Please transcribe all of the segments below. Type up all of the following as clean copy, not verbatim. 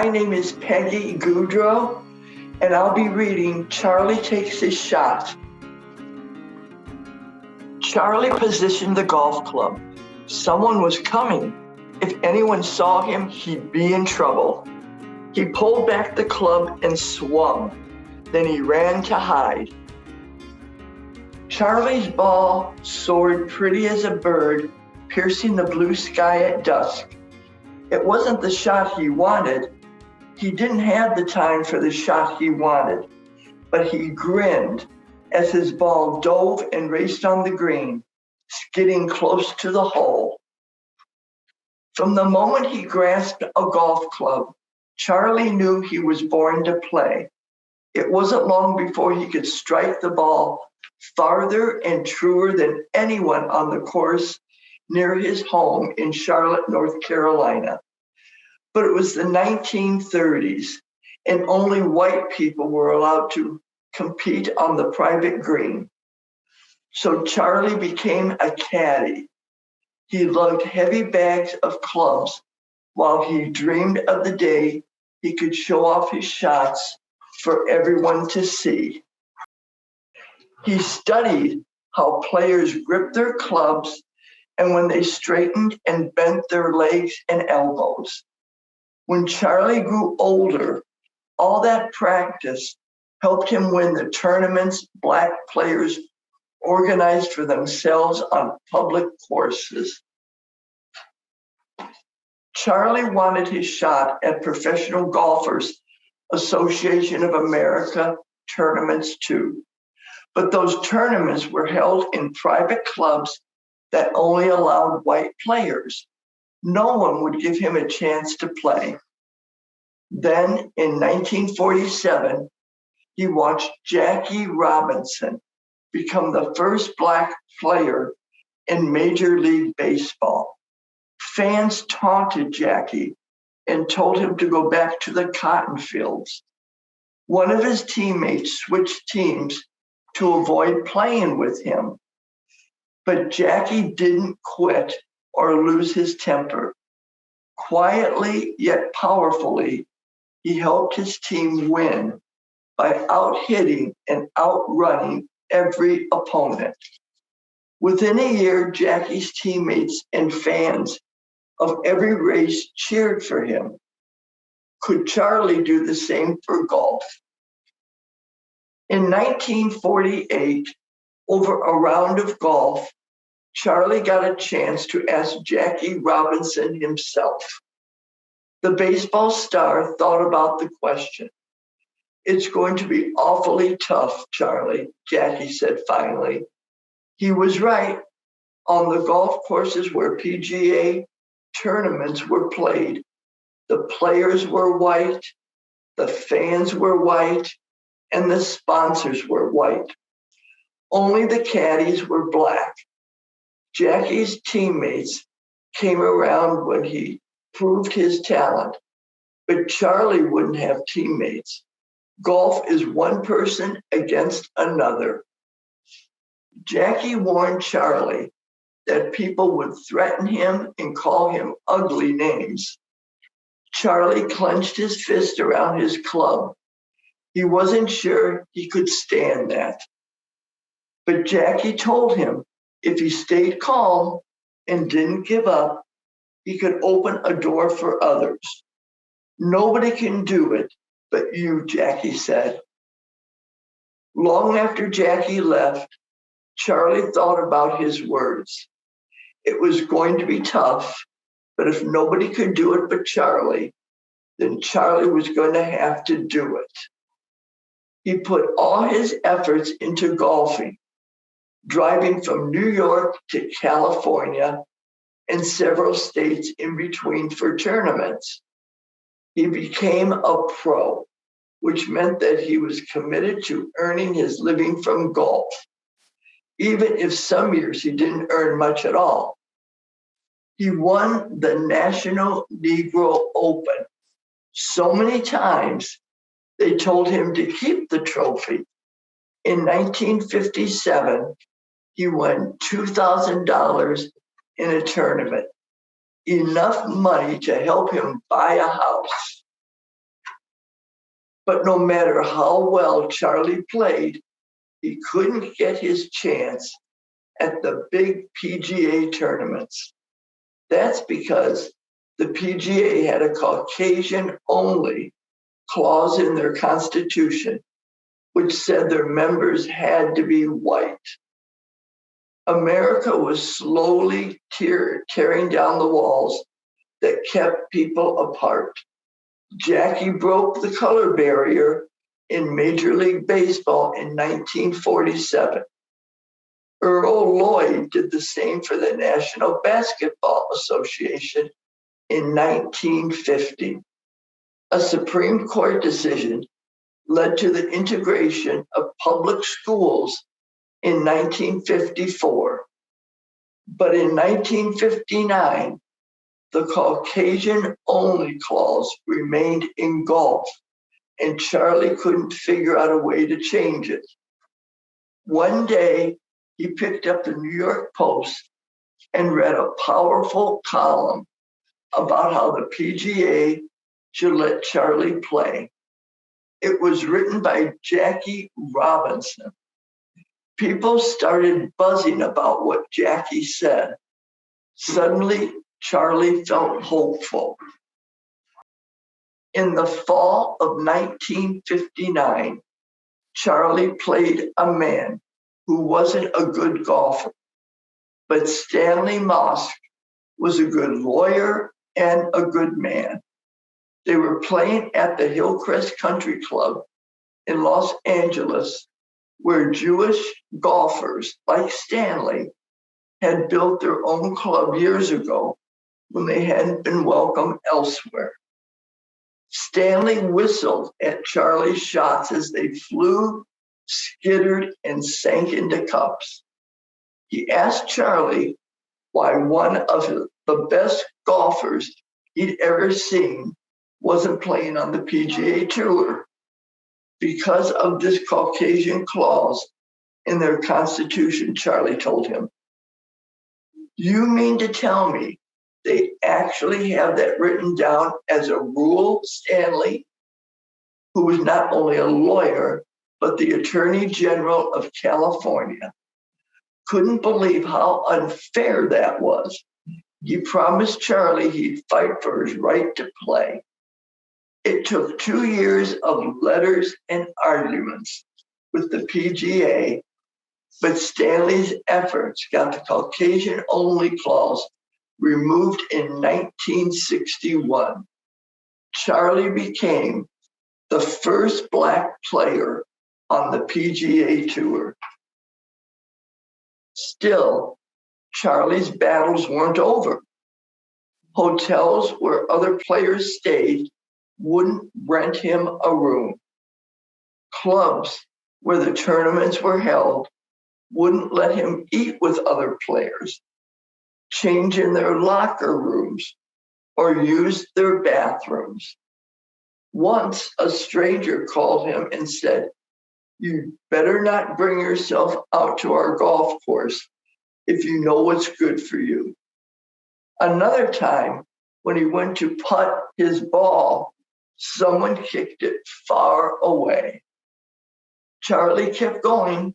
My name is Peggy Goudreau, and I'll be reading Charlie Takes His Shot. Charlie positioned the golf club. Someone was coming. If anyone saw him, he'd be in trouble. He pulled back the club and swung. Then he ran to hide. Charlie's ball soared pretty as a bird, piercing the blue sky at dusk. It wasn't the shot he wanted. He didn't have the time for the shot he wanted, but he grinned as his ball dove and raced on the green, skidding close to the hole. From the moment he grasped a golf club, Charlie knew he was born to play. It wasn't long before he could strike the ball farther and truer than anyone on the course near his home in Charlotte, North Carolina. But it was the 1930s, and only white people were allowed to compete on the private green. So Charlie became a caddy. He lugged heavy bags of clubs while he dreamed of the day he could show off his shots for everyone to see. He studied how players gripped their clubs and when they straightened and bent their legs and elbows. When Charlie grew older, all that practice helped him win the tournaments Black players organized for themselves on public courses. Charlie wanted his shot at Professional Golfers Association of America tournaments too. But those tournaments were held in private clubs that only allowed white players. No one would give him a chance to play. Then in 1947, he watched Jackie Robinson become the first Black player in Major League Baseball. Fans taunted Jackie and told him to go back to the cotton fields. One of his teammates switched teams to avoid playing with him. But Jackie didn't quit or lose his temper. Quietly yet powerfully, he helped his team win by out-hitting and outrunning every opponent. Within a year, Jackie's teammates and fans of every race cheered for him. Could Charlie do the same for golf? In 1948, over a round of golf, Charlie got a chance to ask Jackie Robinson himself. The baseball star thought about the question. "It's going to be awfully tough, Charlie," Jackie said finally. He was right. On the golf courses where PGA tournaments were played, the players were white, the fans were white, and the sponsors were white. Only the caddies were Black. Jackie's teammates came around when he proved his talent, but Charlie wouldn't have teammates. Golf is one person against another. Jackie warned Charlie that people would threaten him and call him ugly names. Charlie clenched his fist around his club. He wasn't sure he could stand that. But Jackie told him if he stayed calm and didn't give up, he could open a door for others. "Nobody can do it but you," Jackie said. Long after Jackie left, Charlie thought about his words. It was going to be tough, but if nobody could do it but Charlie, then Charlie was going to have to do it. He put all his efforts into golfing, driving from New York to California and several states in between for tournaments. He became a pro, which meant that he was committed to earning his living from golf, even if some years he didn't earn much at all. He won the National Negro Open so many times they told him to keep the trophy. In 1957, he won $2,000 in a tournament, enough money to help him buy a house. But no matter how well Charlie played, he couldn't get his chance at the big PGA tournaments. That's because the PGA had a Caucasian-only clause in their constitution, which said their members had to be white. America was slowly tearing down the walls that kept people apart. Jackie broke the color barrier in Major League Baseball in 1947. Earl Lloyd did the same for the National Basketball Association in 1950. A Supreme Court decision led to the integration of public schools in 1954. But in 1959, the Caucasian-only clause remained in golf, and Charlie couldn't figure out a way to change it. One day, he picked up the New York Post and read a powerful column about how the PGA should let Charlie play. It was written by Jackie Robinson. People started buzzing about what Jackie said. Suddenly, Charlie felt hopeful. In the fall of 1959, Charlie played a man who wasn't a good golfer, but Stanley Mosk was a good lawyer and a good man. They were playing at the Hillcrest Country Club in Los Angeles, where Jewish golfers like Stanley had built their own club years ago when they hadn't been welcome elsewhere. Stanley whistled at Charlie's shots as they flew, skittered, and sank into cups. He asked Charlie why one of the best golfers he'd ever seen wasn't playing on the PGA Tour. Because of this Caucasian clause in their constitution, Charlie told him. You mean to tell me they actually have that written down as a rule, Stanley, who was not only a lawyer, but the Attorney General of California, couldn't believe how unfair that was. He promised Charlie he'd fight for his right to play. It took 2 years of letters and arguments with the PGA, but Stanley's efforts got the Caucasian-only clause removed in 1961. Charlie became the first Black player on the PGA Tour. Still, Charlie's battles weren't over. Hotels where other players stayed wouldn't rent him a room. Clubs where the tournaments were held wouldn't let him eat with other players, change in their locker rooms, or use their bathrooms. Once a stranger called him and said, "You better not bring yourself out to our golf course if you know what's good for you." Another time, when he went to putt his ball, someone kicked it far away. Charlie kept going.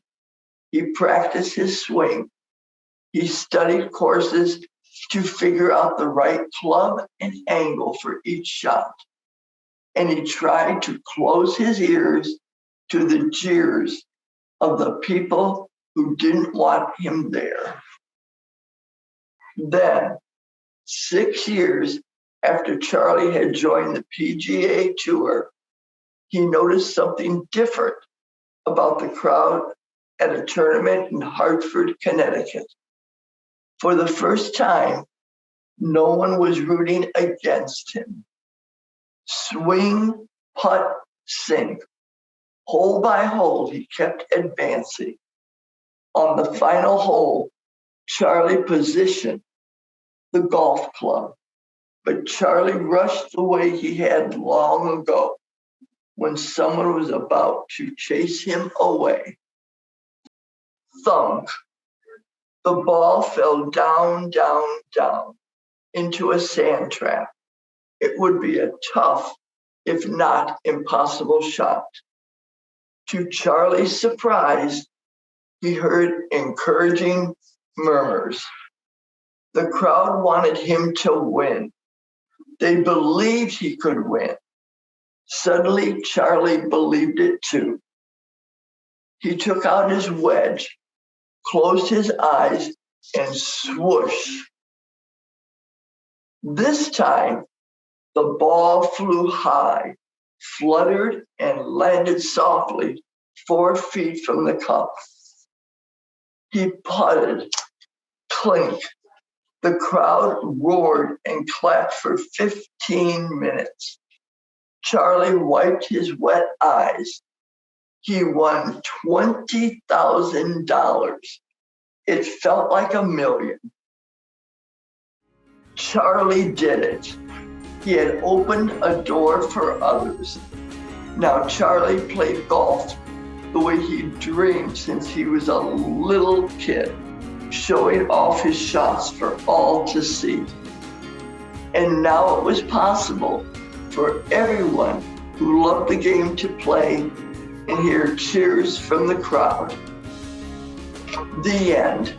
He practiced his swing. He studied courses to figure out the right club and angle for each shot. And he tried to close his ears to the jeers of the people who didn't want him there. Then, 6 years after Charlie had joined the PGA Tour, he noticed something different about the crowd at a tournament in Hartford, Connecticut. For the first time, no one was rooting against him. Swing, putt, sink. Hole by hole, he kept advancing. On the final hole, Charlie positioned the golf club, but Charlie rushed the way he had long ago when someone was about to chase him away. Thunk. The ball fell down, down, down into a sand trap. It would be a tough if not impossible shot. To Charlie's surprise, he heard encouraging murmurs. The crowd wanted him to win. They believed he could win. Suddenly, Charlie believed it too. He took out his wedge, closed his eyes, and swoosh. This time, the ball flew high, fluttered, and landed softly 4 feet from the cup. He putted, clink. The crowd roared and clapped for 15 minutes. Charlie wiped his wet eyes. He won $20,000. It felt like $1 million. Charlie did it. He had opened a door for others. Now Charlie played golf the way he dreamed since he was a little kid, showing off his shots for all to see. And now it was possible for everyone who loved the game to play and hear cheers from the crowd. The end.